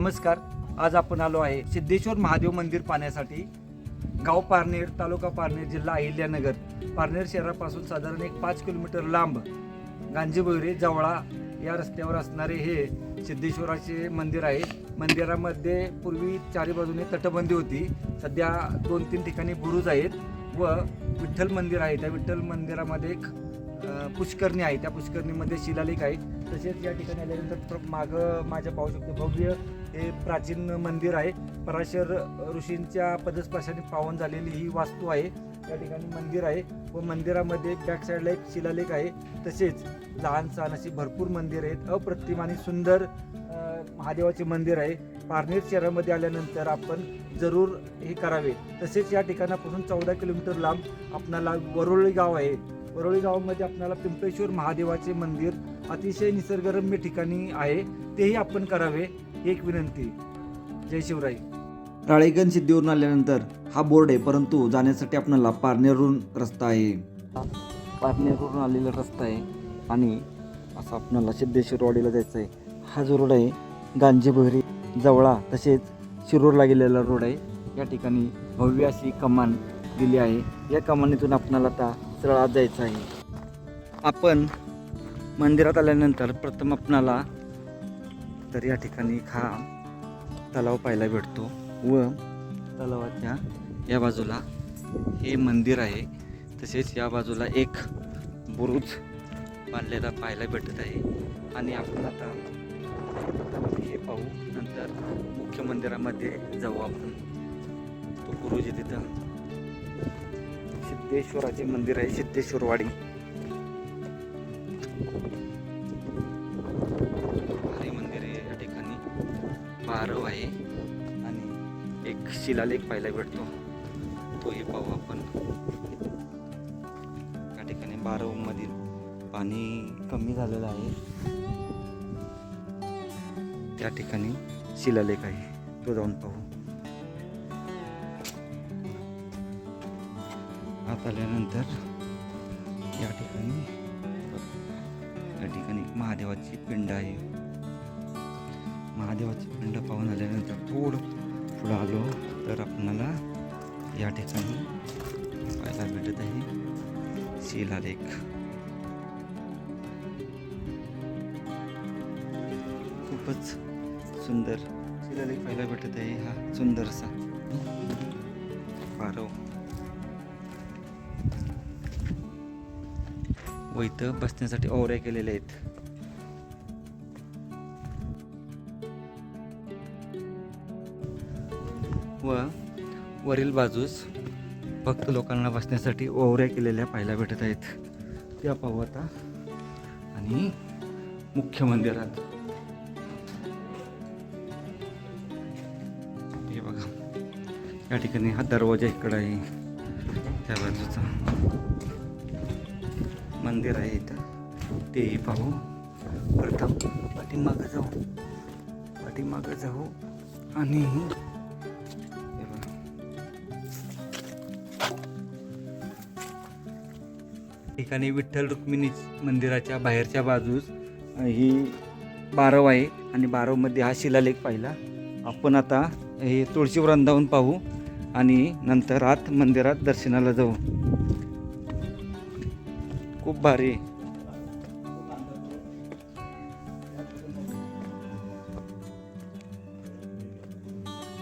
नमस्कार. आज आपण आलो आहे सिद्धेश्वर महादेव मंदिर पाहण्यासाठी. गाव पारनेर, तालुका पारनेर, जिल्हा अहिल्यानगर. पारनेर शहरापासून साधारण 5 किलोमीटर लांब गांजीबोरी जवळा या रस्त्यावर असणारे हे सिद्धेश्वराचे मंदिर आहे. मंदिरामध्ये पूर्वी चारी बाजूने तटबंदी होती. सध्या 2-3 ठिकाणी बुरुज आहेत व विठ्ठल मंदिर आहे. त्या विठ्ठल मंदिरामध्ये एक पुष्करणी आहे. त्या पुष्करणीमध्ये शिलालेख आहे. तसेच या ठिकाणी आल्यानंतर मागं माझ्या पाहू शकतो भव्य हे प्राचीन मंदिर आहे. पराशर ऋषींच्या पदस्पर्शाने पावन झालेली ही वास्तू आहे. या ठिकाणी मंदिर आहे व मंदिरामध्ये बॅक साईडला एक शिलालेख आहे. तसेच लहान सहान अशी भरपूर मंदिर आहेत. अप्रतिम आणि सुंदर महादेवाचे मंदिर आहे. पारनेर शहरामध्ये आल्यानंतर आपण जरूर हे करावे. तसेच या ठिकाणापासून 14 किलोमीटर लांब आपणाला वरोळी गाव आहे. वरोळी गावामध्ये आपल्याला पिंपेश्वर महादेवाचे मंदिर अतिशय निसर्गरम्य ठिकाणी आहे. तेही आपण करावे एक विनंती. जय शिवराय. राळेगण सिद्धीवरून आल्यानंतर हा बोर्ड आहे, परंतु जाण्यासाठी आपल्याला पारनेरवरून रस्ता आहे. पारनेरवरून आलेला रस्ता आहे आणि असं आपल्याला सिद्धेश्वरवाडीला जायचं आहे. हा जो रोड आहे गांजीबोरी जवळा तसेच शिरूरला गेलेला रोड आहे. या ठिकाणी भव्य अशी कमान दिली आहे. या कमानीतून आपल्याला आता सरळ आत जायचं आहे. आपण मंदिरात आल्यानंतर प्रथम आपणाला तर या ठिकाणी हा तलाव पाहायला भेटतो व तलावाच्या या बाजूला हे मंदिर आहे. तसेच या बाजूला एक बुरुज बांधलेला पाहायला भेटत आहे. आणि आपण आता हे पाहू, नंतर मुख्य मंदिरामध्ये जाऊ. आपण तो बुरुज आहे तिथं सिद्धेश्वराचे मंदिर आहे, सिद्धेश्वरवाडी. बारव आहे आणि एक शिलालेख पाहायला भेटतो, तोही पाहू आपण. या ठिकाणी बारव मधील पाणी कमी झालेलं आहे. त्या ठिकाणी शिलालेख आहे, तो जाऊन पाहू. आत आल्यानंतर या ठिकाणी महादेवाची पिंड आहे. महादेवाची पिंड पाहून आल्यानंतर थोडं पुढं आलो तर आपणाला या ठिकाणी पाहायला भेटत आहे शिलालेख. खूपच सुंदर शिलालेख पाहायला भेटत आहे. हा सुंदरसा पारव व इथं बसण्यासाठी ओवऱ्या केलेल्या आहेत. व वरील बाजूस भक्त लोकांना बसण्यासाठी ओवऱ्या केलेल्या पाहायला भेटत आहेत. त्या पाहू आता. आणि मुख्य मंदिरात हे बघा, या ठिकाणी हा दरवाजा इकडं आहे. त्या बाजूचा मंदिर आहे इथं, तेही पाहू. प्रथम पाठीमागं जाऊ आणि ठिकाणी विठ्ठल रुक्मिणी मंदिराच्या बाहेरच्या बाजूस ही बारव आहे आणि बारवमध्ये हा शिलालेख पाहिला. आपण आता हे तुळशी वृंदावन पाहू आणि नंतर आत मंदिरात दर्शनाला जाऊ. खूप भारी.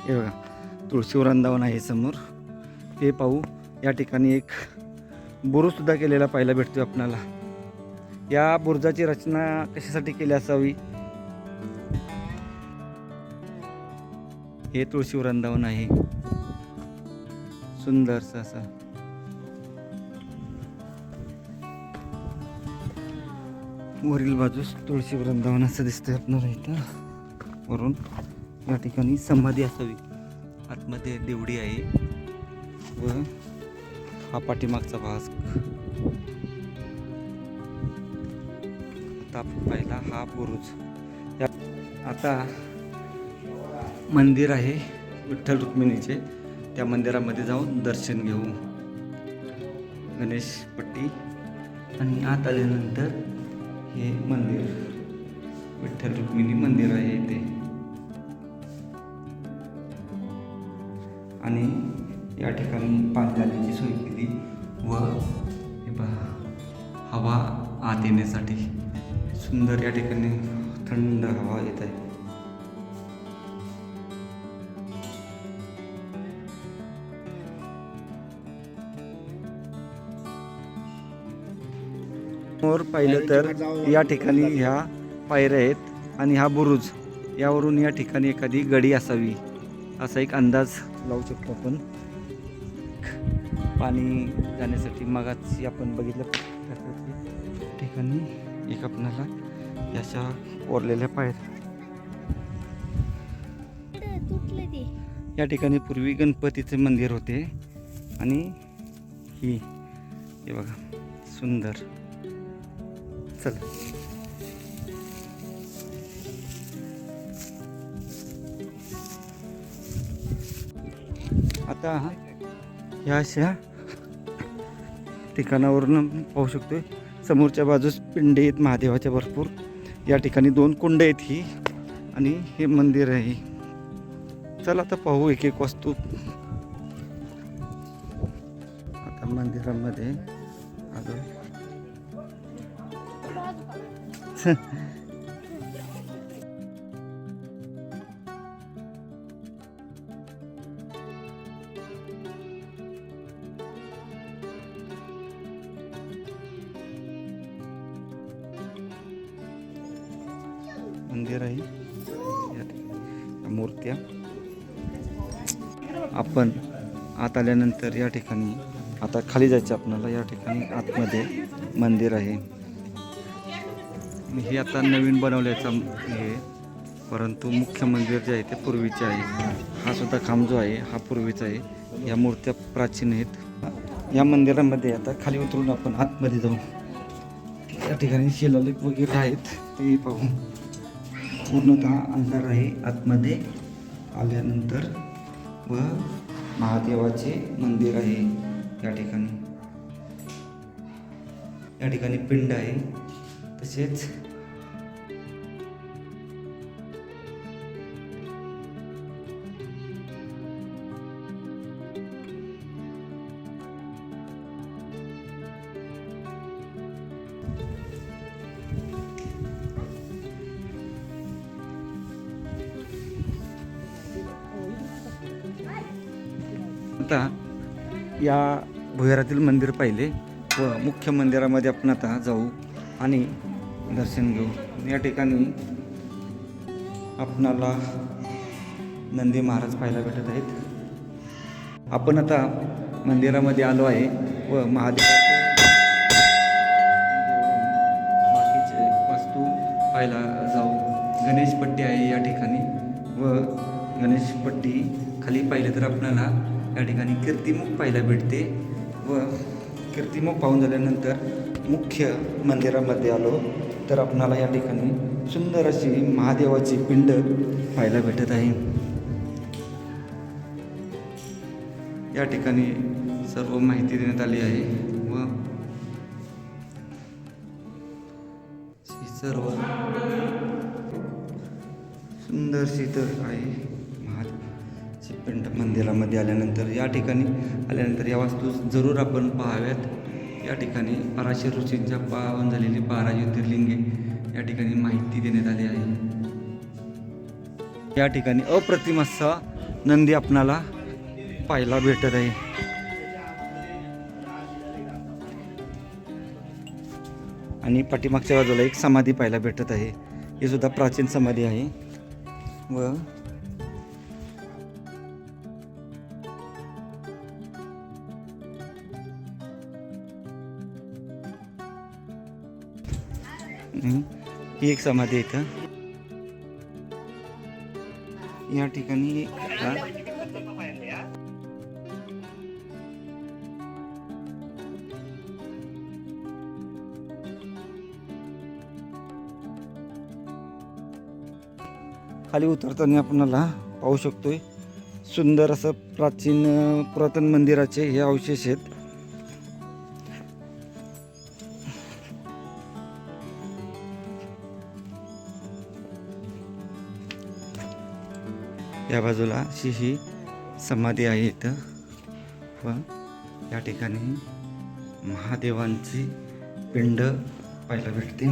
हे बघा, तुळशी वृंदावन आहे समोर, ते पाहू. या ठिकाणी एक बुरुज सुद्धा केलेला पाहायला भेटतो आपणाला. या बुरुजाची रचना कशासाठी केली असावी? हे तुळशी वृंदावन आहे, सुंदरसं असं. वरील बाजूस तुळशी वृंदावन असं दिसतंय आपल्याला इथं वरून. या ठिकाणी समाधी असावी. आतमध्ये देवडी आहे व हा पाठीमागचा भाग. आता आपण पाहिला हा बुरुज. आता मंदिर आहे विठ्ठल रुक्मिणीचे, त्या मंदिरामध्ये जाऊन दर्शन घेऊ. गणेश पट्टी आणि आत आल्यानंतर हे मंदिर विठ्ठल रुक्मिणी मंदिर आहे ते. आणि या ठिकाणी पाणी सोय केली व हे पहा हवा आत येण्यासाठी सुंदर या ठिकाणी थंड हवा येत आहे. समोर पाहिलं तर या ठिकाणी ह्या पायऱ्या आहेत आणि हा बुरुज, यावरून या ठिकाणी एखादी गडी असावी असा एक अंदाज लावू शकतो आपण. पाणी जाण्यासाठी मगाची आपण बघितलं ठिकाणी एक आपणाला याच्या ओरलेल्या पायऱ्या. या ठिकाणी पूर्वी गणपतीचे मंदिर होते आणि हे बघा सुंदर. चला आता ह्या अशा ठिकाणावरून पाहू शकतोय समोरच्या बाजूस पिंडे आहेत महादेवाच्या भरपूर. या ठिकाणी 2 कुंड आहेत ही आणि हे मंदिर आहे. चला आता पाहू एक एक वस्तू. आता मंदिरामध्ये आलो. मंदिर आहे, मूर्त्या. आपण आत आल्यानंतर या ठिकाणी आता खाली जायचं आपल्याला. या ठिकाणी आतमध्ये मंदिर आहे. हे आता नवीन बनवल्याचं हे, परंतु मुख्य मंदिर जे आहे ते पूर्वीचे आहे. हा सुद्धा खांब जो आहे हा पूर्वीचा आहे. या मूर्त्या प्राचीन आहेत. या मंदिरामध्ये आता खाली उतरून आपण आतमध्ये जाऊ. या ठिकाणी शिलालेख वगैरे आहेत ते पाहू. पूर्णतः अंधार आहे आतमध्ये आल्यानंतर व महादेवाचे मंदिर आहे. या ठिकाणी पिंड आहे. तसेच आता या भुयारातील मंदिर पाहिले व मुख्य मंदिरामध्ये आपण आता जाऊ आणि दर्शन घेऊ. या ठिकाणी आपणाला नंदी महाराज पाहायला भेटत आहेत. आपण आता मंदिरामध्ये आलो आहे व बाकीचे वस्तू पाहायला जाऊ. गणेशपट्टी आहे या ठिकाणी व गणेशपट्टी खाली पाहिलं तर आपल्याला या ठिकाणी कीर्तिमुख पाहायला भेटते व कीर्तिमुख पाहून झाल्यानंतर मुख्य मंदिरामध्ये आलो तर आपणाला या ठिकाणी सुंदर अशी महादेवाची पिंड पाहायला भेटत आहे. या ठिकाणी सर्व माहिती देण्यात आली आहे व सर्व सुंदर शीतल आहे. पिंड मंदिरामध्ये आल्यानंतर या वस्तू जरूर आपण पाहाव्यात. या ठिकाणी पराशर ऋषींच्या पावन झालेली 12 ज्योतिर्लिंगे या ठिकाणी माहिती देण्यात आली आहे. या ठिकाणी अप्रतिम असा नंदी आपणाला पाहायला भेटत आहे. आणि पाठीमागच्या बाजूला एक समाधी पाहायला भेटत आहे. ही सुद्धा प्राचीन समाधी आहे व ही एक समाधी आहे इथं. या ठिकाणी खाली उतरताना आपणाला पाहू शकतोय सुंदर असं पुरातन मंदिराचे हे अवशेष आहेत. या बाजूला ही समाधी आहे इथं व या ठिकाणी महादेवांची पिंड पाहायला भेटते.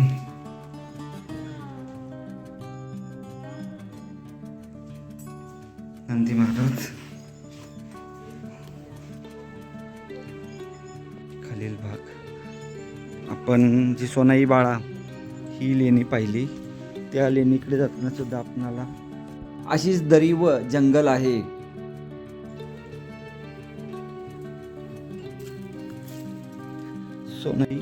नंदी महाराज, खालील भाग. आपण जी सोनाई बाळा ही लेणी पाहिली, त्या लेणीकडे जाताना सुद्धा आपणाला अशीच दरी व जंगल आहे. सोनाई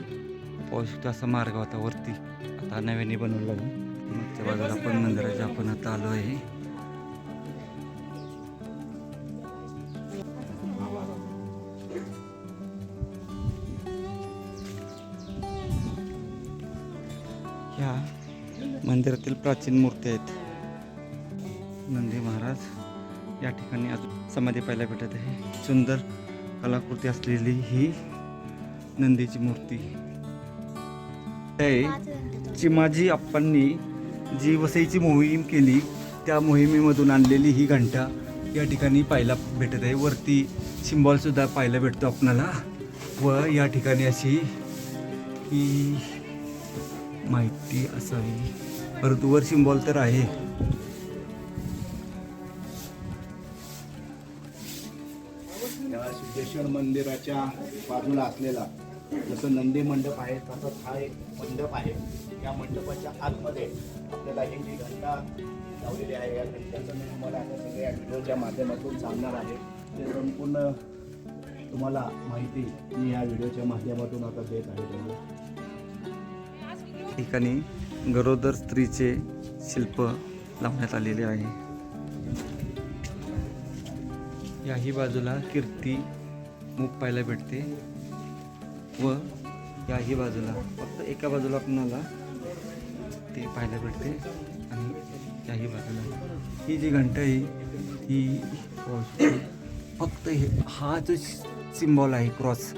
पाहू शकतो असा मार्ग होता वरती, आता नव्याने बनवला. मागच्या बाजूला पण मंदिराच्या आपण आता आलो आहे. ह्या मंदिरातील प्राचीन मूर्ती आहेत. नंदी महाराज या ठिकाणी अजून समाधी पाहायला भेटत आहे. सुंदर कलाकृती असलेली ही नंदीची मूर्ती आहे. चिमाजी अप्पांनी जी वसईची मोहीम केली त्या मोहिमेमधून आणलेली ही घंटा या ठिकाणी पाहायला भेटत आहे. वरती सिम्बॉल सुद्धा पाहायला भेटतो आपणाला व या ठिकाणी अशी ही माहिती असावी, परंतु वर सिम्बॉल तर आहे. या सिद्धेश्वर मंदिराच्या बाजूला असलेला जसं नंदी मंडप आहे तसंच हा एक मंडप आहे. या मंडपाच्या आतमध्ये आपल्याला ही जी घंटा लावलेली आहे, या घंट्याचं मी तुम्हाला आता सगळ्या व्हिडिओच्या माध्यमातून सांगणार आहे. ते संपूर्ण तुम्हाला माहिती मी या व्हिडिओच्या माध्यमातून आता देत आहे तुम्हाला. ठिकाणी गरोदर स्त्रीचे शिल्प लावण्यात आलेले आहे. याही बाजूला कीर्ती मूक पाहायला भेटते व याही बाजूला फक्त एका बाजूला आपणाला ते पाहायला भेटते आणि याही बाजूला ही जी घंटा आहे ही फक्त हा जो सिम्बॉल आहे क्रॉस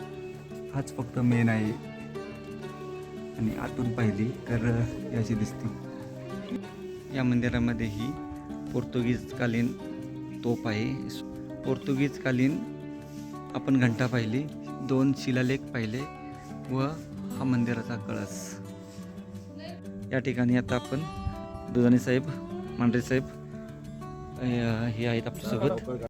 हाच फक्त मेन आहे आणि आतून पाहिली तर याची दिसते. या मंदिरामध्ये ही पोर्तुगीजकालीन तोफ आहे. पोर्तुगीजकालीन आपण घंटा पाहिली, 2 शिलालेख पाहिले व हा मंदिराचा कळस. या ठिकाणी आता आपण दुधाणे साहेब, मांढरे साहेब हे आहेत आपल्यासोबत.